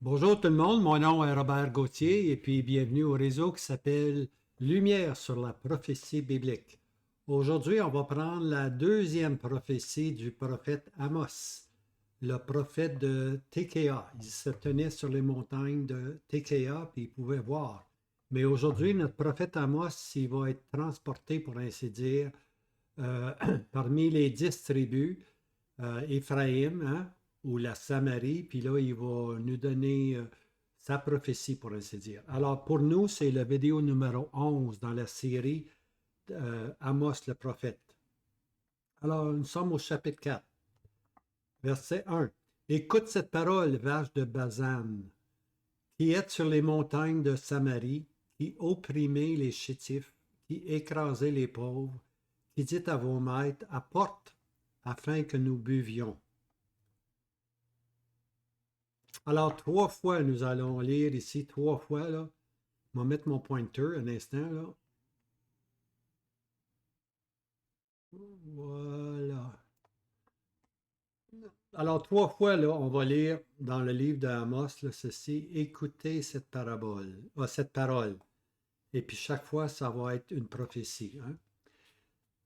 Bonjour tout le monde, mon nom est Robert Gauthier et puis bienvenue au réseau qui s'appelle Lumière sur la prophétie biblique. Aujourd'hui, on va prendre la deuxième prophétie du prophète Amos, le prophète de Tékéa. Il se tenait sur les montagnes de Tékéa puis il pouvait voir. Mais aujourd'hui, notre prophète Amos, il va être transporté, pour ainsi dire, euh, parmi les 10 tribus, Éphraïm, hein, ou la Samarie, puis là, il va nous donner sa prophétie, pour ainsi dire. Alors, pour nous, c'est la vidéo numéro 11 dans la série Amos le prophète. Alors, nous sommes au chapitre 4, verset 1. Écoute cette parole, vache de Bazan, qui êtes sur les montagnes de Samarie, qui opprimez les chétifs, qui écrasez les pauvres, qui dites à vos maîtres, apporte, afin que nous buvions. Alors, 3 fois, nous allons lire ici, 3 fois, là. Je vais mettre mon pointeur un instant, là. Voilà. Alors, 3 fois, là, on va lire dans le livre d'Amos, là, ceci, écoutez cette parabole, cette parole. Et puis, chaque fois, ça va être une prophétie, hein.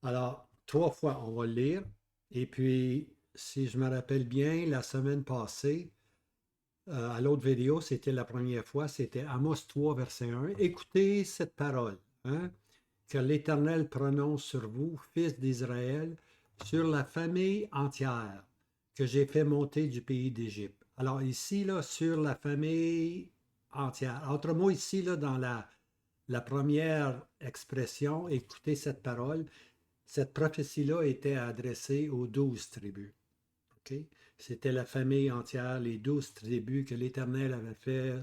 Alors, 3 fois, on va le lire. Et puis, si je me rappelle bien, la semaine passée, à l'autre vidéo, c'était la première fois, c'était Amos 3, verset 1. Écoutez cette parole, hein, que l'Éternel prononce sur vous, fils d'Israël, sur la famille entière que j'ai fait monter du pays d'Égypte. Alors ici, là, sur la famille entière. Autrement, ici, là, dans la première expression, écoutez cette parole, cette prophétie-là était adressée aux 12 tribus. Okay? C'était la famille entière, les 12 tribus que l'Éternel avait fait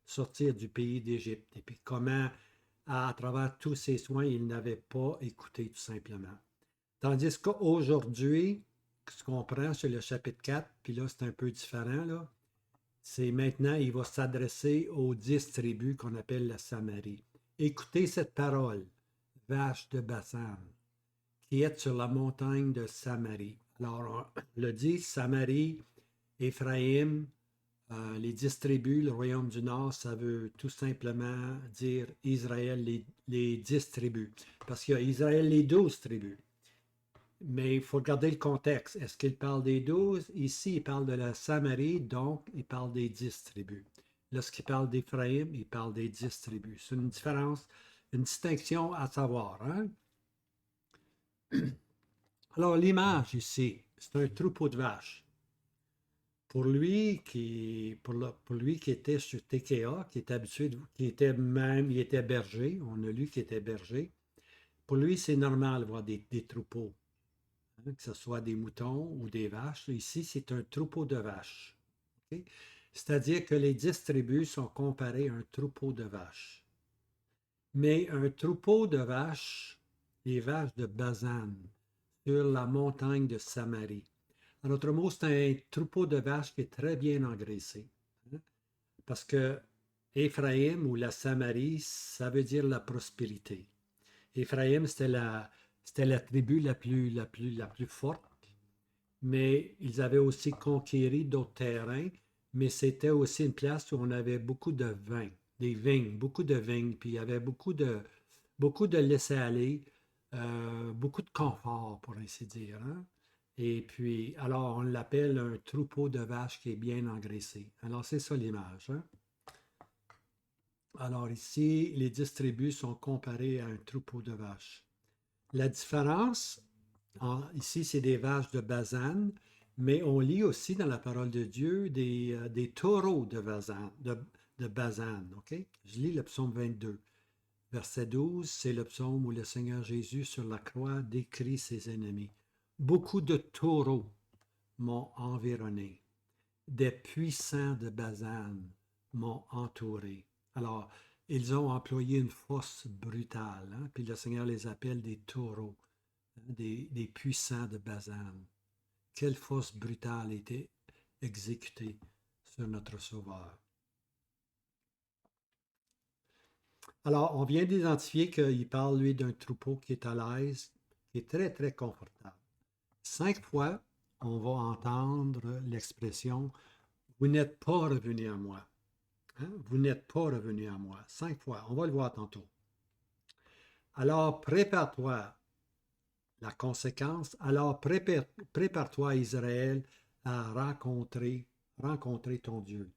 sortir du pays d'Égypte. Et puis comment, à travers tous ses soins, il n'avait pas écouté tout simplement. Tandis qu'aujourd'hui, ce qu'on prend sur le chapitre 4, puis là c'est un peu différent, là, c'est maintenant, il va s'adresser aux 10 tribus qu'on appelle la Samarie. Écoutez cette parole, vache de Bassan, qui est sur la montagne de Samarie. Alors, on le dit, Samarie, Éphraïm, les 10 tribus, le royaume du Nord, ça veut tout simplement dire Israël, les 10 tribus. Parce qu'il y a Israël, les 12 tribus. Mais il faut regarder le contexte. Est-ce qu'il parle des 12? Ici, il parle de la Samarie, donc il parle des 10 tribus. Lorsqu'il parle d'Éphraïm, il parle des 10 tribus. C'est une différence, une distinction à savoir, hein? Alors, l'image ici, c'est un troupeau de vaches. Pour lui qui était sur Tékéa, qui était habitué, qui était même, il était berger, on a lu qu'il était berger. Pour lui, c'est normal de voir des troupeaux, hein, que ce soit des moutons ou des vaches. Ici, c'est un troupeau de vaches. Okay? C'est-à-dire que les 10 tribus sont comparées à un troupeau de vaches. Mais un troupeau de vaches, les vaches de Bazan, sur la montagne de Samarie. En d'autres mots, c'est un troupeau de vaches qui est très bien engraissé, hein. Parce que Éphraïm ou la Samarie, ça veut dire la prospérité. Éphraïm, c'était la tribu la plus forte, mais ils avaient aussi conquéri d'autres terrains, mais c'était aussi une place où on avait beaucoup de vin, des vignes, beaucoup de vignes, puis il y avait beaucoup de laisser-aller, beaucoup de confort, pour ainsi dire, hein. Et puis, alors, on l'appelle un troupeau de vaches qui est bien engraissé. Alors, c'est ça l'image, hein. Alors, ici, les 10 tribus sont comparées à un troupeau de vaches. La différence, ici, c'est des vaches de Bazan, mais on lit aussi dans la parole de Dieu des taureaux de Bazan. OK? Je lis le psaume 22. Verset 12, c'est le psaume où le Seigneur Jésus sur la croix décrit ses ennemis. Beaucoup de taureaux m'ont environné. Des puissants de Bazan m'ont entouré. Alors, ils ont employé une force brutale, hein, puis le Seigneur les appelle des taureaux, hein, des puissants de Bazan. Quelle force brutale était exécutée sur notre Sauveur. Alors, on vient d'identifier qu'il parle, lui, d'un troupeau qui est à l'aise, qui est très, très confortable. 5 fois, on va entendre l'expression « Vous n'êtes pas revenu à moi ». Hein? Vous n'êtes pas revenu à moi. 5 fois. On va le voir tantôt. Alors, prépare-toi. La conséquence, alors prépare-toi, Israël, à rencontrer ton Dieu.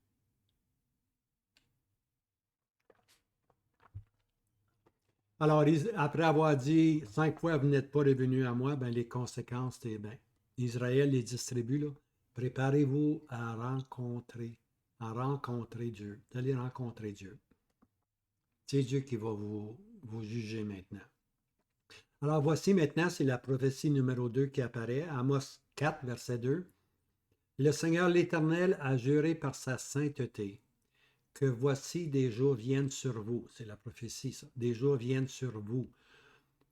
Alors, après avoir dit 5 fois, vous n'êtes pas revenu à moi, ben, les conséquences, c'est ben, Israël les distribue, là. Préparez-vous à rencontrer Dieu, d'aller rencontrer Dieu. C'est Dieu qui va vous juger maintenant. Alors, voici maintenant, c'est la prophétie numéro 2 qui apparaît, Amos 4, verset 2. Le Seigneur l'Éternel a juré par sa sainteté que voici des jours viennent sur vous, c'est la prophétie, ça, des jours viennent sur vous,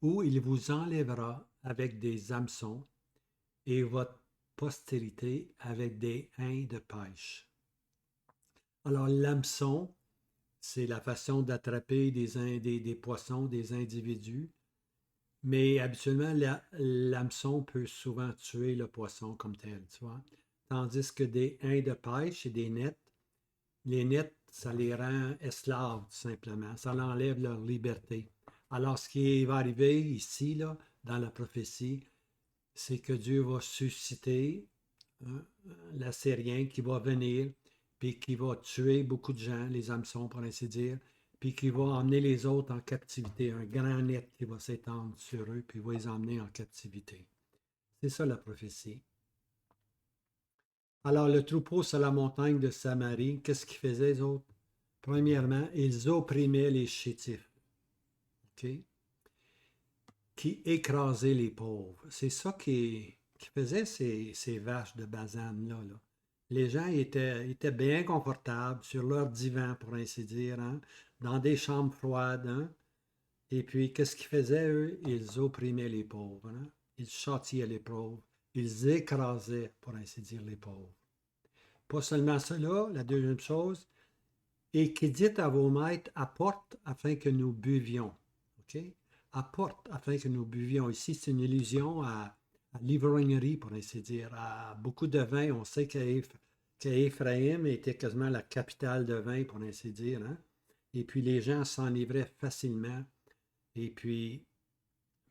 où il vous enlèvera avec des hameçons et votre postérité avec des hains de pêche. Alors, l'hameçon, c'est la façon d'attraper des poissons, des individus, mais habituellement, l'hameçon peut souvent tuer le poisson comme tel, tu vois. Tandis que des hains de pêche et des nets, les nets, ça les rend esclaves, tout simplement. Ça enlève leur liberté. Alors, ce qui va arriver ici, là, dans la prophétie, c'est que Dieu va susciter l'Assyrien qui va venir, puis qui va tuer beaucoup de gens, les hameçons, pour ainsi dire, puis qui va emmener les autres en captivité. Un grand net qui va s'étendre sur eux, puis va les emmener en captivité. C'est ça la prophétie. Alors, le troupeau sur la montagne de Samarie, qu'est-ce qu'ils faisaient, les autres? Premièrement, ils opprimaient les chétifs, okay? Qui écrasaient les pauvres. C'est ça qui faisait ces vaches de Bazan-là. Là. Les gens étaient bien confortables sur leur divan, pour ainsi dire, hein, dans des chambres froides. Hein? Et puis, qu'est-ce qu'ils faisaient, eux? Ils opprimaient les pauvres. Hein? Ils châtiaient les pauvres. Ils écrasaient, pour ainsi dire, les pauvres. Pas seulement cela, la deuxième chose, et qui dit à vos maîtres, apporte afin que nous buvions. OK? Apporte afin que nous buvions. Ici, c'est une illusion à l'ivrognerie, pour ainsi dire, à beaucoup de vin. On sait qu'Éphraïm était quasiment la capitale de vin, pour ainsi dire. Hein? Et puis, les gens s'enivraient facilement. Et puis,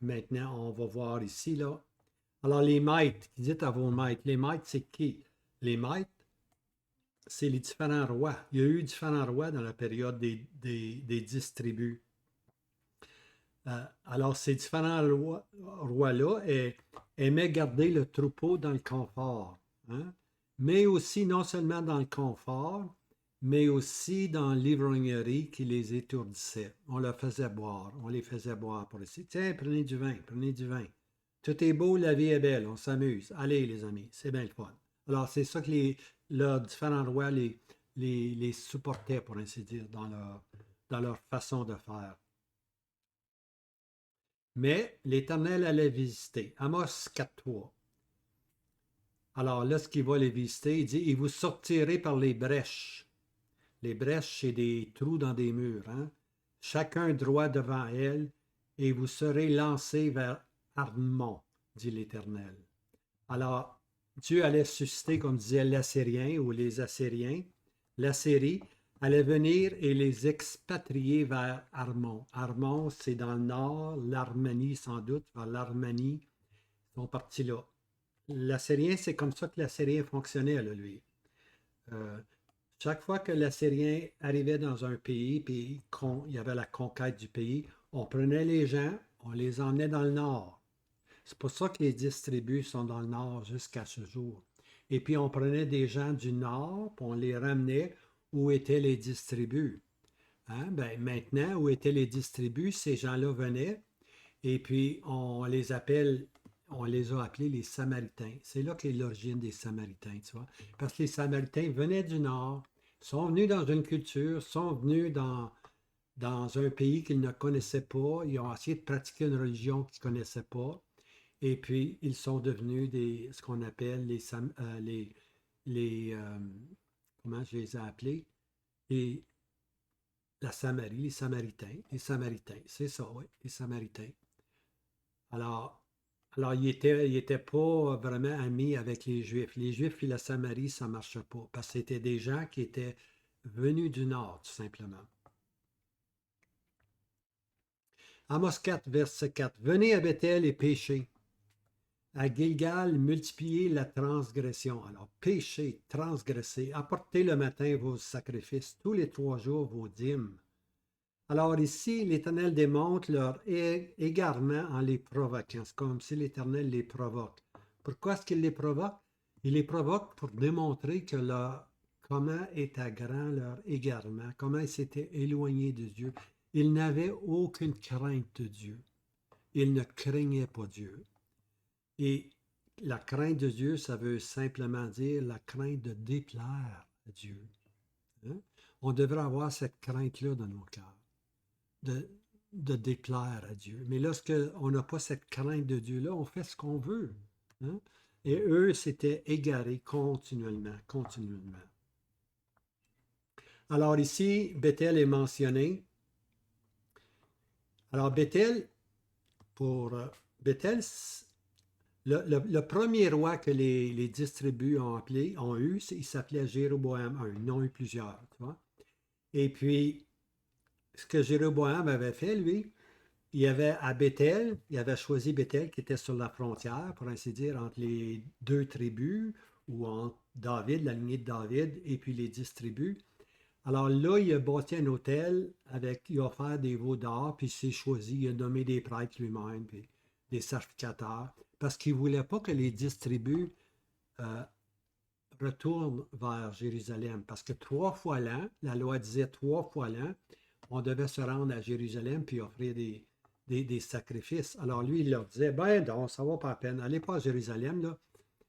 maintenant, on va voir ici, là. Alors, les maîtres, qui dit à vos maîtres, les maîtres, c'est qui? Les maîtres, c'est les différents rois. Il y a eu différents rois dans la période des 10 tribus. Alors, ces différents rois-là aimaient garder le troupeau dans le confort. Hein? Mais aussi, non seulement dans le confort, mais aussi dans l'ivrognerie qui les étourdissait. On les faisait boire pour essayer. Tiens, prenez du vin, prenez du vin. Tout est beau, la vie est belle, on s'amuse. Allez, les amis, c'est bien le fun. Alors, c'est ça que leurs différents rois les supportaient, pour ainsi dire, dans leur façon de faire. Mais l'Éternel allait visiter. Amos 4.3. Alors là, ce qu'il va les visiter, il dit, et vous sortirez par les brèches. Les brèches, c'est des trous dans des murs. Hein? Chacun droit devant elle, et vous serez lancés vers Armon, dit l'Éternel. Alors, Dieu allait susciter, comme disait l'Assyrien ou les Assyriens, l'Assyrie allait venir et les expatrier vers Armon. Armon, c'est dans le nord, l'Arménie sans doute, vers l'Arménie, ils sont partis là. L'Assyrien, c'est comme ça que l'Assyrien fonctionnait, là, lui. Euh, Chaque fois que l'Assyrien arrivait dans un pays, puis il y avait la conquête du pays, on prenait les gens, on les emmenait dans le nord. C'est pour ça que les 10 tribus sont dans le nord jusqu'à ce jour. Et puis on prenait des gens du nord, puis on les ramenait où étaient les 10 tribus. Hein? Ben, maintenant, où étaient les 10 tribus, ces gens-là venaient, et puis on les a appelés les Samaritains. C'est là qu'est l'origine des Samaritains, tu vois. Parce que les Samaritains venaient du nord, sont venus dans une culture, sont venus dans un pays qu'ils ne connaissaient pas, ils ont essayé de pratiquer une religion qu'ils ne connaissaient pas. Et puis, ils sont devenus ce qu'on appelle les comment je les ai appelés? Les, la Samarie, les Samaritains, c'est ça, oui, les Samaritains. Alors, alors ils étaient pas vraiment amis avec les Juifs. Les Juifs et la Samarie, ça ne marchait pas, parce que c'était des gens qui étaient venu du nord, tout simplement. Amos 4, verset 4. Venez à Bethel et péchez. À Gilgal, multipliez la transgression. Alors, péchez, transgressez. Apportez le matin vos sacrifices, tous les 3 jours vos dîmes. Alors ici, l'Éternel démontre leur égarement en les provoquant. C'est comme si l'Éternel les provoque. Pourquoi est-ce qu'il les provoque? Il les provoque pour démontrer que comment était grand leur égarement, comment ils s'étaient éloignés de Dieu. Ils n'avaient aucune crainte de Dieu. Ils ne craignaient pas Dieu. Et la crainte de Dieu, ça veut simplement dire la crainte de déplaire à Dieu. Hein? On devrait avoir cette crainte-là dans nos cœurs, de déplaire à Dieu. Mais lorsqu'on n'a pas cette crainte de Dieu-là, on fait ce qu'on veut. Hein? Et eux s'étaient égarés continuellement. Alors ici, Bethel est mentionné. Alors Bethel, pour Bethel, le premier roi que les 10 tribus ont eu, il s'appelait Jéroboam I. Ils en ont eu plusieurs, tu vois. Et puis, ce que Jéroboam avait fait, lui, il avait à Bethel, il avait choisi Bethel qui était sur la frontière, pour ainsi dire, entre les 2 tribus, ou entre David, la lignée de David, et puis les 10 tribus. Alors là, il a bâti un hôtel il a offert des veaux d'or, puis il s'est choisi, il a nommé des prêtres lui-même, puis des sacrificateurs, parce qu'il ne voulait pas que les 10 tribus retournent vers Jérusalem, parce que 3 fois l'an, la loi disait 3 fois l'an, on devait se rendre à Jérusalem puis offrir des sacrifices. Alors lui, il leur disait, ben non, ça ne vaut pas la peine, allez pas à Jérusalem, là.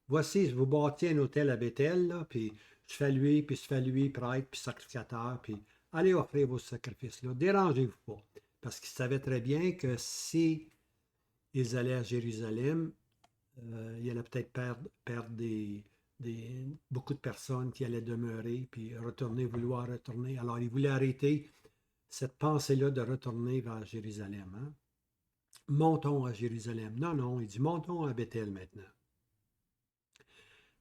Voici, je vous bâtis un hôtel à Bethel, là, puis je fais lui, prêtre, puis sacrificateur, puis allez offrir vos sacrifices là. Dérangez-vous pas. Parce qu'ils savaient très bien que si ils allaient à Jérusalem, il allait peut-être perdre beaucoup de personnes qui allaient demeurer, puis vouloir retourner. Alors, ils voulaient arrêter cette pensée-là de retourner vers Jérusalem. Hein? Montons à Jérusalem. Non, non, il dit montons à Bethel maintenant.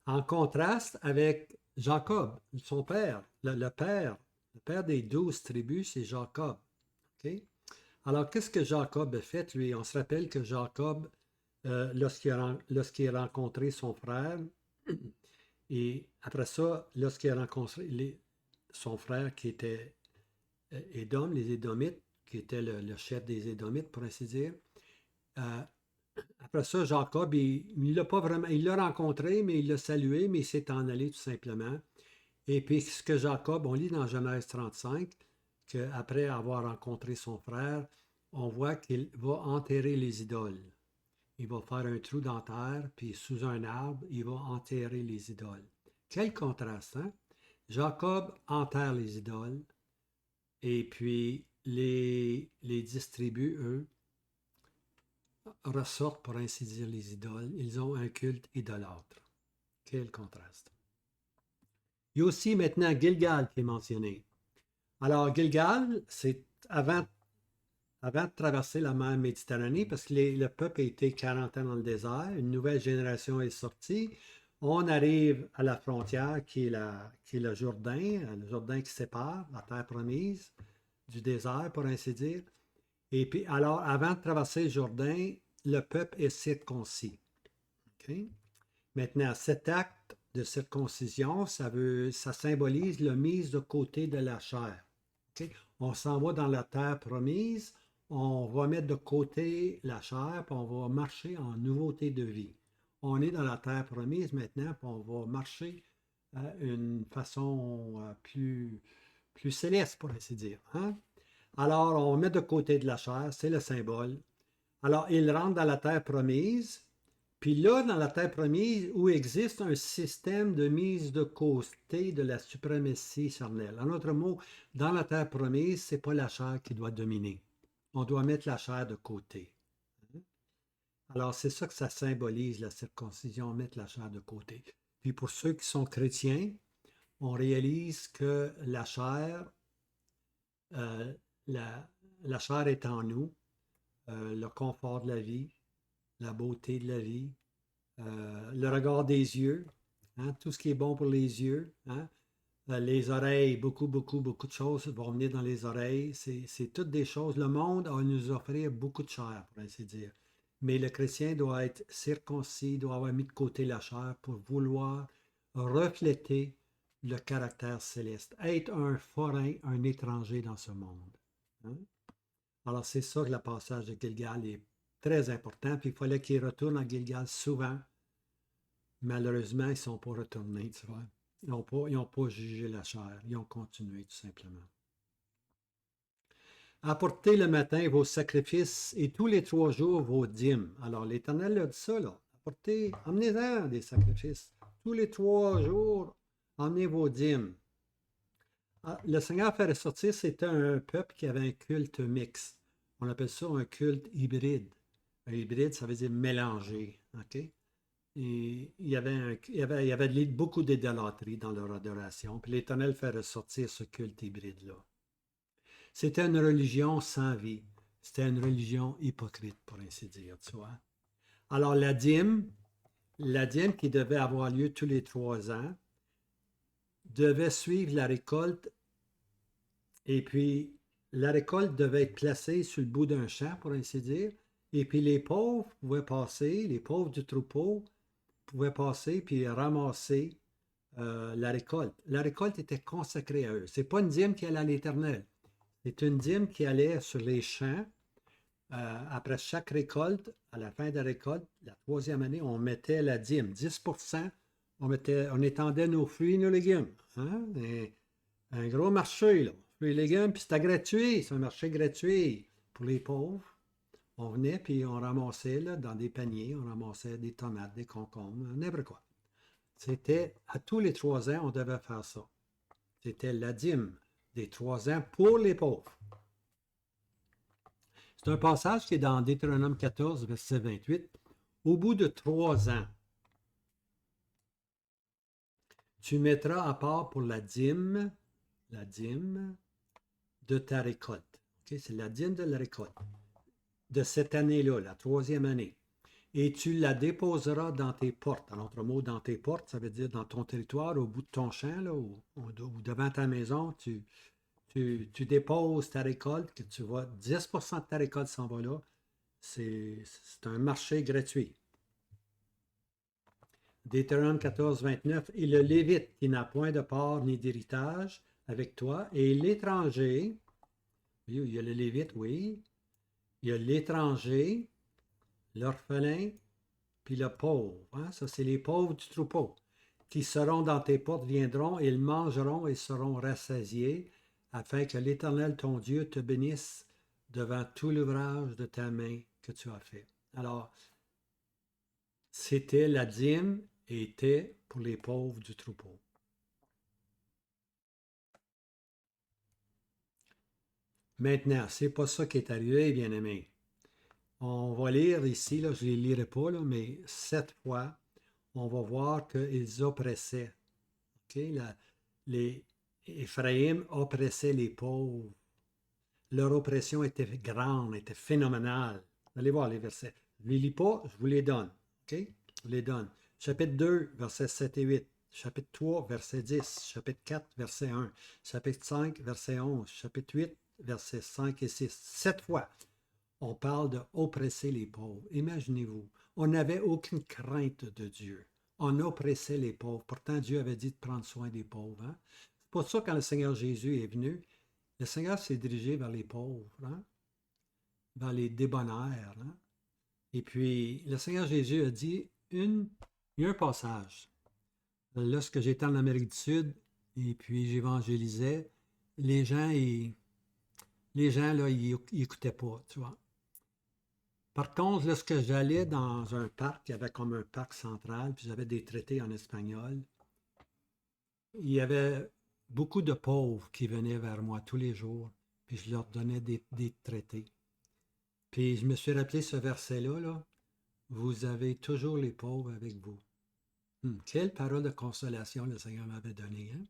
En contraste avec Jacob, son père, le père des 12 tribus, c'est Jacob. Okay? Alors, qu'est-ce que Jacob a fait, lui? On se rappelle que Jacob, lorsqu'il a rencontré son frère, et après ça, lorsqu'il a rencontré son frère qui était Édom, les Édomites, qui était le chef des Édomites, pour ainsi dire, après ça, Jacob, il l'a pas vraiment, il l'a rencontré, mais il l'a salué, mais il s'est en allé tout simplement. Et puis, ce que Jacob, on lit dans Genèse 35, qu'après avoir rencontré son frère, on voit qu'il va enterrer les idoles. Il va faire un trou dans terre, puis sous un arbre, il va enterrer les idoles. Quel contraste, hein? Jacob enterre les idoles, et puis les 10 tribus, eux, ressortent, pour ainsi dire, les idoles. Ils ont un culte idolâtre. Quel contraste. Il y a aussi maintenant Gilgal qui est mentionné. Alors, Gilgal, c'est avant de traverser la mer Méditerranée, parce que le peuple a été 40 ans dans le désert, une nouvelle génération est sortie. On arrive à la frontière qui est le Jourdain qui sépare la terre promise du désert, pour ainsi dire. Et puis, alors, avant de traverser le Jourdain, le peuple est circoncis. Okay? Maintenant, cet acte de circoncision, ça symbolise la mise de côté de la chair. Okay? On s'en va dans la terre promise, on va mettre de côté la chair, puis on va marcher en nouveauté de vie. On est dans la terre promise maintenant, puis on va marcher d'une façon plus céleste, pour ainsi dire. Hein? Alors, on met de côté de la chair, c'est le symbole. Alors, il rentre dans la terre promise, puis là, dans la terre promise, où existe un système de mise de côté de la suprématie charnelle. En d'autres mots, dans la terre promise, ce n'est pas la chair qui doit dominer. On doit mettre la chair de côté. Alors, c'est ça que ça symbolise, la circoncision, mettre la chair de côté. Puis pour ceux qui sont chrétiens, on réalise que la chair, la chair est en nous, le confort de la vie, la beauté de la vie, le regard des yeux, hein, tout ce qui est bon pour les yeux, hein, Les oreilles, beaucoup, beaucoup, beaucoup de choses vont venir dans les oreilles. C'est toutes des choses. Le monde a à nous offrir beaucoup de chair, pour ainsi dire. Mais le chrétien doit être circoncis, doit avoir mis de côté la chair pour vouloir refléter le caractère céleste, être un forain, un étranger dans ce monde. Hein? Alors, c'est ça que le passage de Gilgal est très important. Puis il fallait qu'ils retournent à Gilgal souvent. Malheureusement, ils ne sont pas retournés, tu vois. Ils n'ont pas jugé la chair. Ils ont continué, tout simplement. Apportez le matin vos sacrifices et tous les 3 jours vos dîmes. Alors, l'Éternel a dit ça, là. Apportez, emmenez-en des sacrifices. Tous les 3 jours, emmenez vos dîmes. Le Seigneur fait ressortir, c'était un peuple qui avait un culte mixte. On appelle ça un culte hybride. Un hybride, ça veut dire mélangé. OK? Et il y avait beaucoup d'idolâtrie dans leur adoration. Puis l'Éternel fait ressortir ce culte hybride-là. C'était une religion sans vie. C'était une religion hypocrite, pour ainsi dire, tu vois. Alors la dîme qui devait avoir lieu tous les 3 ans, devait suivre la récolte. Et puis, la récolte devait être placée sur le bout d'un champ, pour ainsi dire. Et puis, les pauvres pouvaient passer, les pauvres du troupeau pouvaient passer puis ramasser la récolte. La récolte était consacrée à eux. Ce n'est pas une dîme qui allait à l'Éternel. C'est une dîme qui allait sur les champs. Après chaque récolte, à la fin de la récolte, la 3e année, on mettait la dîme. 10%, on étendait nos fruits et nos légumes. Hein? Un gros marché, là. Fruits et légumes, puis c'était gratuit. C'est un marché gratuit pour les pauvres. On venait, puis on ramassait là, dans des paniers, on ramassait des tomates, des concombres, n'importe quoi. C'était à tous les 3 ans, on devait faire ça. C'était la dîme des 3 ans pour les pauvres. C'est un passage qui est dans Deutéronome 14, verset 28. Au bout de 3 ans, tu mettras à part pour la dîme de ta récolte. Okay? C'est la dîme de la récolte de cette année-là, la 3e année. Et tu la déposeras dans tes portes. En autre mot, dans tes portes, ça veut dire dans ton territoire, au bout de ton champ, là, ou devant ta maison, tu déposes ta récolte, que tu vois, 10% de ta récolte s'en va là. C'est un marché gratuit. Deutéronome 14, 29. Et le Lévite qui n'a point de part ni d'héritage avec toi, et l'étranger, il y a le Lévite, oui, il y a l'étranger, l'orphelin, puis le pauvre. Hein? Ça, c'est les pauvres du troupeau qui seront dans tes portes, viendront, ils mangeront et seront rassasiés, afin que l'Éternel, ton Dieu, te bénisse devant tout l'ouvrage de ta main que tu as fait. Alors, c'était la dîme et était pour les pauvres du troupeau. Maintenant, c'est pas ça qui est arrivé, bien-aimés. On va lire ici, là, je ne les lirai pas, là, mais 7 fois, on va voir qu'ils oppressaient. Okay? Les Éphraïm oppressaient les pauvres. Leur oppression était grande, était phénoménale. Allez voir les versets. Je ne les lis pas, je vous les donne. Okay? Je vous les donne. Chapitre 2, versets 7 et 8. Chapitre 3, verset 10. Chapitre 4, verset 1. Chapitre 5, verset 11. Chapitre 8, versets 5 et 6. 7 fois, on parle de oppresser les pauvres. Imaginez-vous, on n'avait aucune crainte de Dieu. On oppressait les pauvres. Pourtant, Dieu avait dit de prendre soin des pauvres. Hein? C'est pour ça que quand le Seigneur Jésus est venu, le Seigneur s'est dirigé vers les pauvres, hein? Vers les débonnaires. Hein? Et puis, le Seigneur Jésus a dit, il y a un passage. Lorsque j'étais en Amérique du Sud, et puis j'évangélisais, les gens, là, ils n'écoutaient pas, tu vois. Par contre, lorsque j'allais dans un parc, il y avait comme un parc central, puis j'avais des traités en espagnol, il y avait beaucoup de pauvres qui venaient vers moi tous les jours, puis je leur donnais des traités. Puis je me suis rappelé ce verset-là, là. Vous avez toujours les pauvres avec vous. Quelle parole de consolation le Seigneur m'avait donnée. Hein?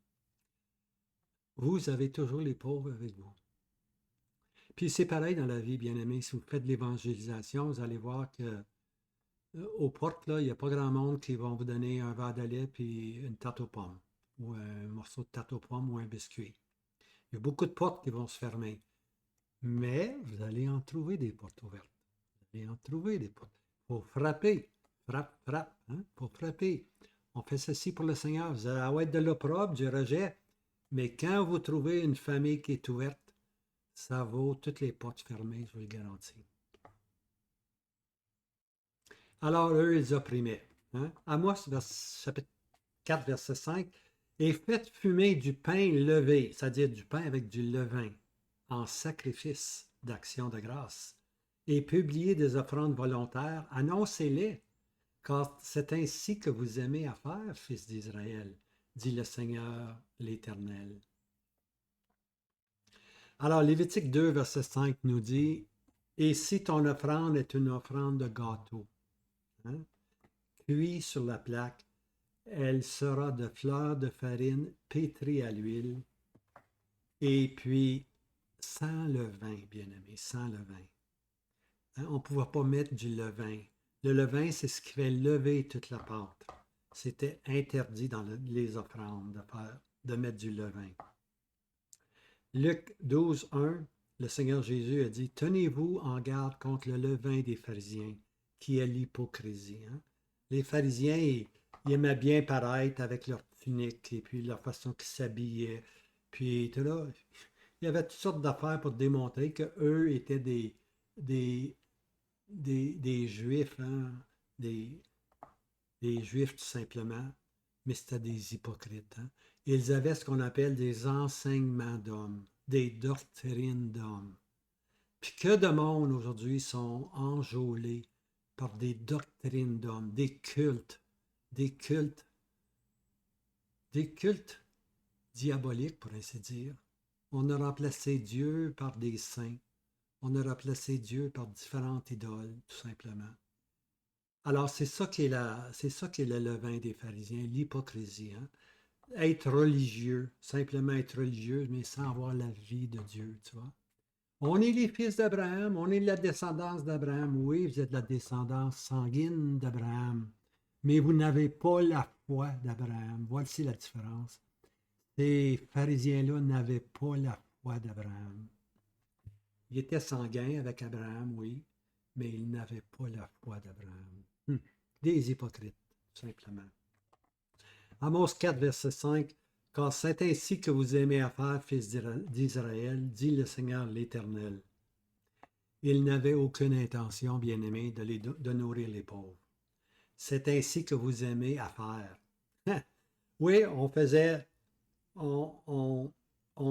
Vous avez toujours les pauvres avec vous. Puis c'est pareil dans la vie, bien-aimés. Si vous faites de l'évangélisation, vous allez voir que aux portes, là, il n'y a pas grand monde qui vont vous donner un verre de lait puis une tarte aux pommes. ou un morceau de tarte aux pommes ou un biscuit. Il y a beaucoup de portes qui vont se fermer. Mais vous allez en trouver des portes ouvertes. Vous allez en trouver des portes. Il faut frapper. Frappe, frappe. Il faut frapper. On fait ceci pour le Seigneur. Vous allez être de l'opprobre, du rejet. Mais quand vous trouvez une famille qui est ouverte, ça vaut toutes les portes fermées, je vous le garantis. Alors, eux, ils opprimaient. Amos, chapitre 4, verset 5. Et faites fumer du pain levé, c'est-à-dire du pain avec du levain, en sacrifice d'action de grâce, et publiez des offrandes volontaires, annoncez-les, car c'est ainsi que vous aimez à faire, fils d'Israël, dit le Seigneur l'Éternel. Alors, Lévitique 2, verset 5 nous dit, et si ton offrande est une offrande de gâteau, cuit sur la plaque, elle sera de fleurs de farine pétrie à l'huile, et puis sans levain, bien-aimé, sans levain. On ne pouvait pas mettre du levain. Le levain, c'est ce qui fait lever toute la pâte. C'était interdit dans les offrandes de mettre du levain. Luc 12, 1, le Seigneur Jésus a dit, « Tenez-vous en garde contre le levain des pharisiens, qui est l'hypocrisie. » Les pharisiens, ils aimaient bien paraître avec leur tunique et puis leur façon qu'ils s'habillaient. Puis là, il y avait toutes sortes d'affaires pour démontrer qu'eux étaient des Juifs, des Juifs tout simplement, mais c'était des hypocrites. Ils avaient ce qu'on appelle des enseignements d'hommes, des doctrines d'hommes. Puis que de monde aujourd'hui sont enjôlés par des doctrines d'hommes, des cultes diaboliques, pour ainsi dire. On a remplacé Dieu par des saints. On a remplacé Dieu par différentes idoles, tout simplement. Alors, c'est ça qui est le levain des pharisiens, l'hypocrisie. Être religieux, simplement être religieux, mais sans avoir la vie de Dieu, tu vois. On est les fils d'Abraham, on est de la descendance d'Abraham. Oui, vous êtes de la descendance sanguine d'Abraham, mais vous n'avez pas la foi d'Abraham. Voici la différence. Ces pharisiens-là n'avaient pas la foi d'Abraham. Ils étaient sanguins avec Abraham, oui, mais ils n'avaient pas la foi d'Abraham. Des hypocrites, tout simplement. Amos 4, verset 5. « Car c'est ainsi que vous aimez à faire, fils d'Israël, dit le Seigneur l'Éternel. » Il n'avait aucune intention, bien-aimé, de nourrir les pauvres. C'est ainsi que vous aimez à faire. Oui, on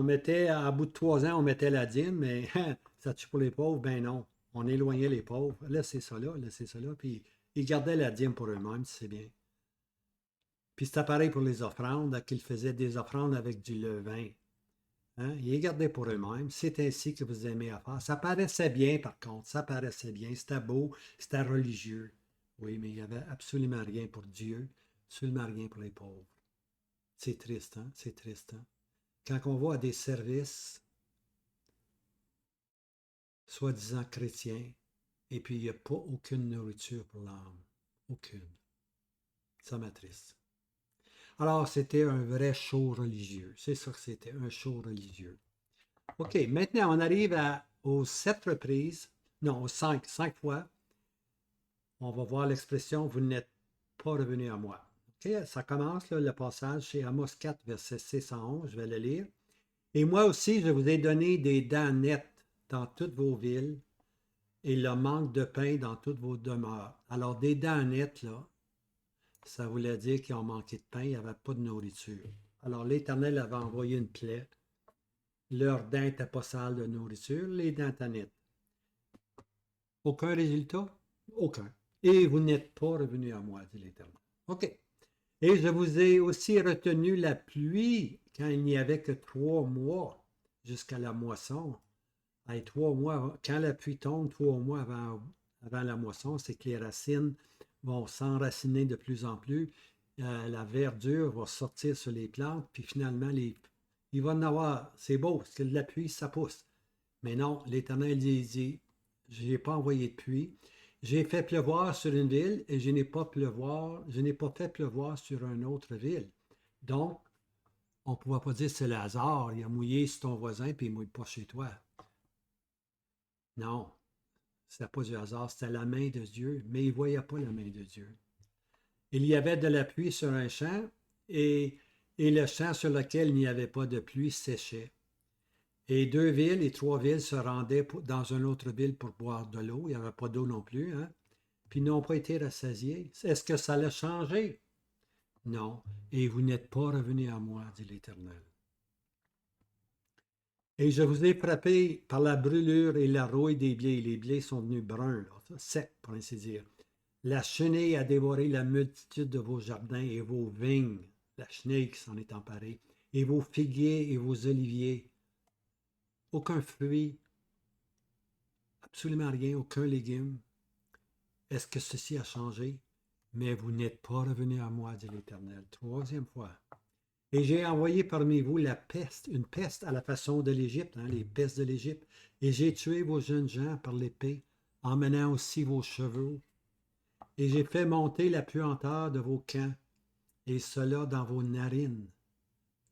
mettait, à bout de 3 ans, on mettait la dîme, mais ça tue pour les pauvres? Ben non. On éloignait les pauvres. Laissez ça là, puis ils gardaient la dîme pour eux-mêmes, c'est bien. Puis c'était pareil pour les offrandes, qu'ils faisaient des offrandes avec du levain. Ils les gardaient pour eux-mêmes. C'est ainsi que vous aimez à faire. Ça paraissait bien, par contre. Ça paraissait bien. C'était beau, c'était religieux. Oui, mais il n'y avait absolument rien pour Dieu, absolument rien pour les pauvres. C'est triste, hein? C'est triste, hein? Quand on va à des services soi-disant chrétiens, et puis il n'y a pas aucune nourriture pour l'âme. Aucune. Ça m'attriste. Alors, c'était un vrai show religieux. C'est ça que c'était, un show religieux. OK, maintenant, on arrive aux 7 reprises. Non, aux 5 fois. On va voir l'expression « Vous n'êtes pas revenu à moi ». OK, ça commence, là, le passage chez Amos 4, verset 6 à 11. Je vais le lire. « Et moi aussi, je vous ai donné des dents nettes dans toutes vos villes et le manque de pain dans toutes vos demeures. » Alors, des dents nettes, là, ça voulait dire qu'ils ont manqué de pain, il n'y avait pas de nourriture. Alors, l'Éternel avait envoyé une plaie. Leurs dents n'étaient pas sales de nourriture, les dents étaient nettes. Aucun résultat? Aucun. Et vous n'êtes pas revenu à moi, dit l'Éternel. OK. Et je vous ai aussi retenu la pluie quand il n'y avait que 3 mois jusqu'à la moisson. Et 3 mois, quand la pluie tombe 3 mois avant la moisson, c'est que les racines vont s'enraciner de plus en plus. La verdure va sortir sur les plantes, puis finalement, il va en avoir. C'est beau, parce que de la pluie, ça pousse. Mais non, l'Éternel dit, je n'ai pas envoyé de pluie. J'ai fait pleuvoir sur une ville et je n'ai pas fait pleuvoir sur une autre ville. Donc, On ne pouvait pas dire c'est le hasard, il a mouillé sur ton voisin puis il ne mouille pas chez toi. Non, ce n'était pas du hasard, c'était la main de Dieu, mais il ne voyait pas la main de Dieu. Il y avait de la pluie sur un champ et le champ sur lequel il n'y avait pas de pluie séchait. Et 2 villes et 3 villes se rendaient dans une autre ville pour boire de l'eau. Il n'y avait pas d'eau non plus, hein? Puis ils n'ont pas été rassasiés. Est-ce que ça l'a changé? Non. Et vous n'êtes pas revenus à moi, dit l'Éternel. Et je vous ai frappé par la brûlure et la rouille des blés. Les blés sont devenus bruns, là, secs, pour ainsi dire. La chenille a dévoré la multitude de vos jardins et vos vignes. La chenille qui s'en est emparée. Et vos figuiers et vos oliviers. Aucun fruit, absolument rien, aucun légume. Est-ce que ceci a changé? Mais vous n'êtes pas revenus à moi, dit l'Éternel. 3e fois. Et j'ai envoyé parmi vous la peste, une peste à la façon de l'Égypte, hein, les pestes de l'Égypte. Et j'ai tué vos jeunes gens par l'épée, emmenant aussi vos chevaux. Et j'ai fait monter la puanteur de vos camps, et cela dans vos narines.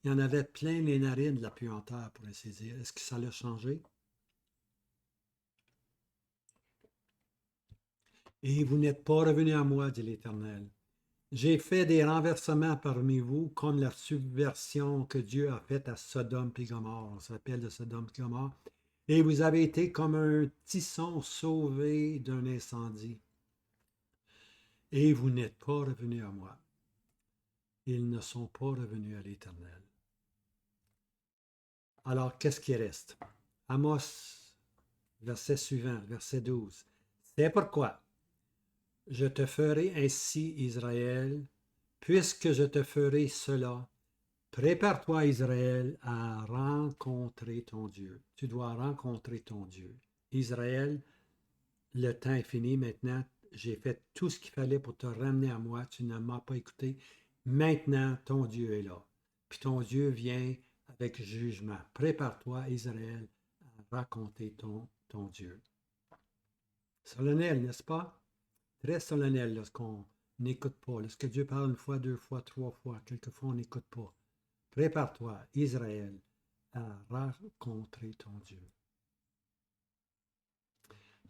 Il y en avait plein les narines de la puanteur, pour ainsi dire. Est-ce que ça l'a changé? Et vous n'êtes pas revenus à moi, dit l'Éternel. J'ai fait des renversements parmi vous, comme la subversion que Dieu a faite à Sodome et Gomorrhe. On se rappelle de Sodome et Gomorrhe. Et vous avez été comme un tisson sauvé d'un incendie. Et vous n'êtes pas revenus à moi. Ils ne sont pas revenus à l'Éternel. Alors, qu'est-ce qui reste? Amos, verset suivant, verset 12. C'est pourquoi je te ferai ainsi, Israël, puisque je te ferai cela. Prépare-toi, Israël, à rencontrer ton Dieu. Tu dois rencontrer ton Dieu. Israël, le temps est fini maintenant. J'ai fait tout ce qu'il fallait pour te ramener à moi. Tu ne m'as pas écouté. Maintenant, ton Dieu est là. Puis ton Dieu vient avec jugement. Prépare-toi, Israël, à raconter ton Dieu. Solennel, n'est-ce pas? Très solennel lorsqu'on n'écoute pas. Lorsque Dieu parle une fois, 2 fois, 3 fois, quelquefois on n'écoute pas. Prépare-toi, Israël, à rencontrer ton Dieu.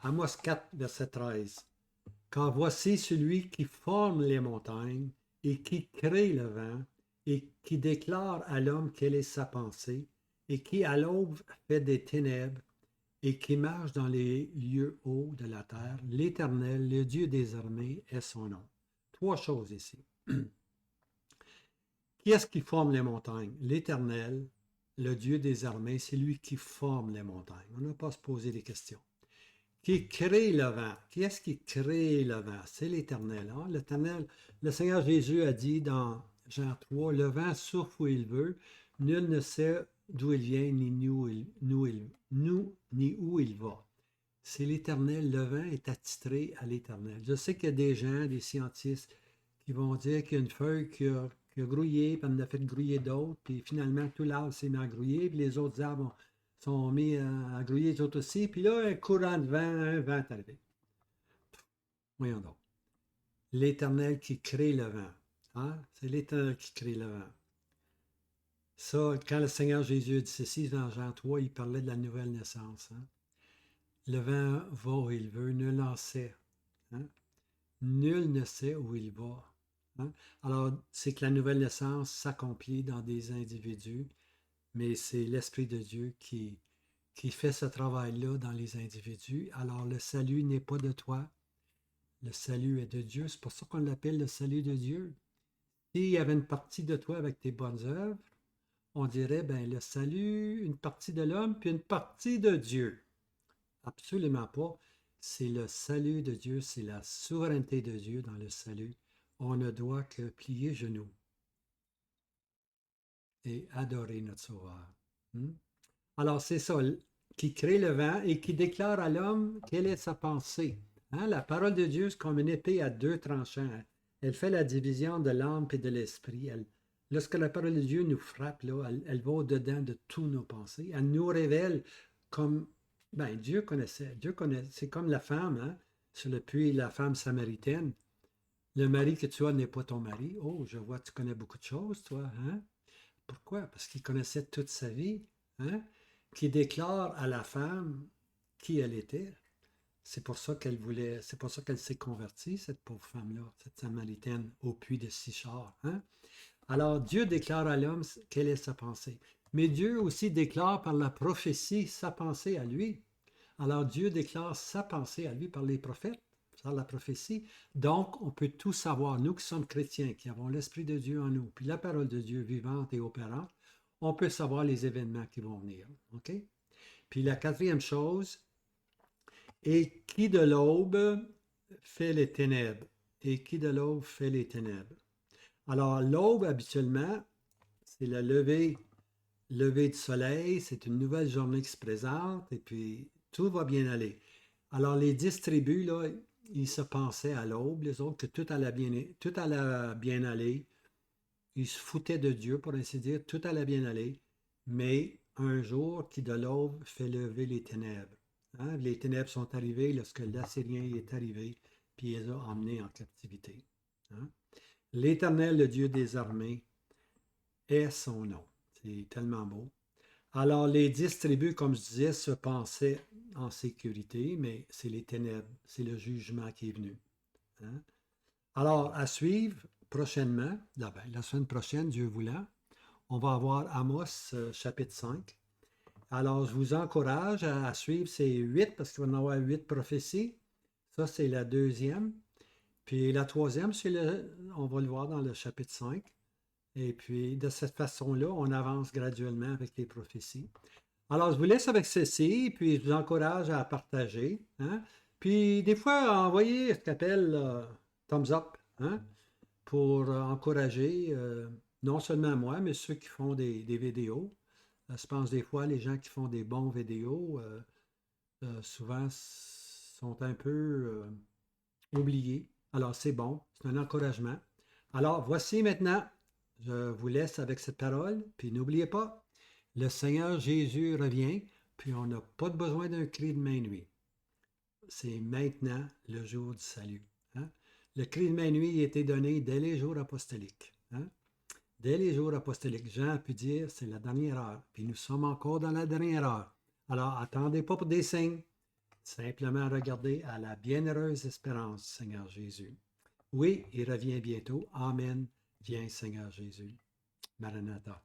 Amos 4, verset 13. Car voici celui qui forme les montagnes et qui crée le vent et qui déclare à l'homme quelle est sa pensée et qui à l'aube fait des ténèbres et qui marche dans les lieux hauts de la terre. L'Éternel, le Dieu des armées, est son nom. 3 choses ici. Qui est-ce qui forme les montagnes? L'Éternel, le Dieu des armées, c'est lui qui forme les montagnes. On n'a pas à se poser des questions. Qui crée le vent? Qui est-ce qui crée le vent? C'est l'Éternel. Hein? L'Éternel, le Seigneur Jésus a dit dans Jean 3, le vent souffle où il veut, nul ne sait d'où il vient, ni où il va. C'est l'Éternel, le vent est attitré à l'Éternel. Je sais qu'il y a des gens, des scientifiques, qui vont dire qu'il y a une feuille qui a grouillé, puis on en a fait grouiller d'autres, puis finalement tout l'arbre s'est mis à grouiller, puis les autres arbres sont mis à grouiller les autres aussi, puis là, un courant de vent, un vent est arrivé. Voyons donc. L'Éternel qui crée le vent. Hein? C'est l'Éternel qui crée le vent. Ça, quand le Seigneur Jésus dit ceci dans Jean 3, il parlait de la nouvelle naissance. Hein? Le vent va où il veut, nul n'en sait. Hein? Nul ne sait où il va. Hein? Alors, c'est que la nouvelle naissance s'accomplit dans des individus, mais c'est l'Esprit de Dieu qui fait ce travail-là dans les individus. Alors, le salut n'est pas de toi, le salut est de Dieu. C'est pour ça qu'on l'appelle le salut de Dieu. S'il y avait une partie de toi avec tes bonnes œuvres, on dirait, ben, le salut, une partie de l'homme, puis une partie de Dieu. Absolument pas. C'est le salut de Dieu, c'est la souveraineté de Dieu dans le salut. On ne doit que plier genoux et adorer notre Sauveur. Alors, c'est ça, qui crée le vent et qui déclare à l'homme quelle est sa pensée. Hein? La parole de Dieu, c'est comme une épée à 2 tranchants. Elle fait la division de l'âme et de l'esprit. Lorsque la parole de Dieu nous frappe, là, elle va au-dedans de tous nos pensées. Elle nous révèle comme, ben, Dieu connaissait. Dieu connaît. C'est comme la femme, hein, sur le puits, la femme samaritaine. Le mari que tu as n'est pas ton mari. Oh, je vois, tu connais beaucoup de choses, toi. Hein? Pourquoi? Parce qu'il connaissait toute sa vie, hein? Qui déclare à la femme qui elle était. C'est pour ça qu'elle s'est convertie, cette pauvre femme-là, cette Samaritaine, au puits de Sichar. Hein? Alors, Dieu déclare à l'homme quelle est sa pensée. Mais Dieu aussi déclare par la prophétie sa pensée à lui. Alors, Dieu déclare sa pensée à lui par les prophètes, par la prophétie. Donc, on peut tout savoir. Nous qui sommes chrétiens, qui avons l'Esprit de Dieu en nous, puis la parole de Dieu vivante et opérante, on peut savoir les événements qui vont venir. OK? Puis la quatrième chose, et qui de l'aube fait les ténèbres? Et qui de l'aube fait les ténèbres? Alors, l'aube, habituellement, c'est le lever du soleil, c'est une nouvelle journée qui se présente, et puis tout va bien aller. Alors, les 10 tribus, là, ils se pensaient à l'aube, les autres, que tout allait bien aller. Ils se foutaient de Dieu, pour ainsi dire, tout allait bien aller. Mais un jour, qui de l'aube fait lever les ténèbres. Hein? Les ténèbres sont arrivées lorsque l'Assyrien est arrivé, puis il les a emmenés en captivité. Hein? L'Éternel, le Dieu des armées, est son nom. C'est tellement beau. Alors, les 10 tribus, comme je disais, se pensaient en sécurité, mais c'est les ténèbres, c'est le jugement qui est venu. Hein? Alors, à suivre prochainement, la semaine prochaine, Dieu voulant, on va avoir Amos chapitre 5. Alors, je vous encourage à suivre ces 8, parce qu'il va y en avoir 8 prophéties. Ça, c'est la deuxième. Puis la troisième, on va le voir dans le chapitre 5. Et puis, de cette façon-là, on avance graduellement avec les prophéties. Alors, je vous laisse avec ceci, puis je vous encourage à partager. Hein? Puis, des fois, envoyer ce qu'on appelle thumbs up, hein? Pour encourager non seulement moi, mais ceux qui font des vidéos. Je pense des fois, les gens qui font des bons vidéos, souvent sont un peu oubliés. Alors, c'est bon, c'est un encouragement. Alors, voici maintenant, je vous laisse avec cette parole, puis n'oubliez pas, le Seigneur Jésus revient, puis on n'a pas besoin d'un cri de minuit. C'est maintenant le jour du salut. Hein? Le cri de minuit a été donné dès les jours apostoliques. Hein? Dès les jours apostoliques, Jean a pu dire c'est la dernière heure, puis nous sommes encore dans la dernière heure. Alors, attendez pas pour des signes, simplement regardez à la bienheureuse espérance, Seigneur Jésus. Oui, il revient bientôt. Amen. Viens, Seigneur Jésus. Maranatha.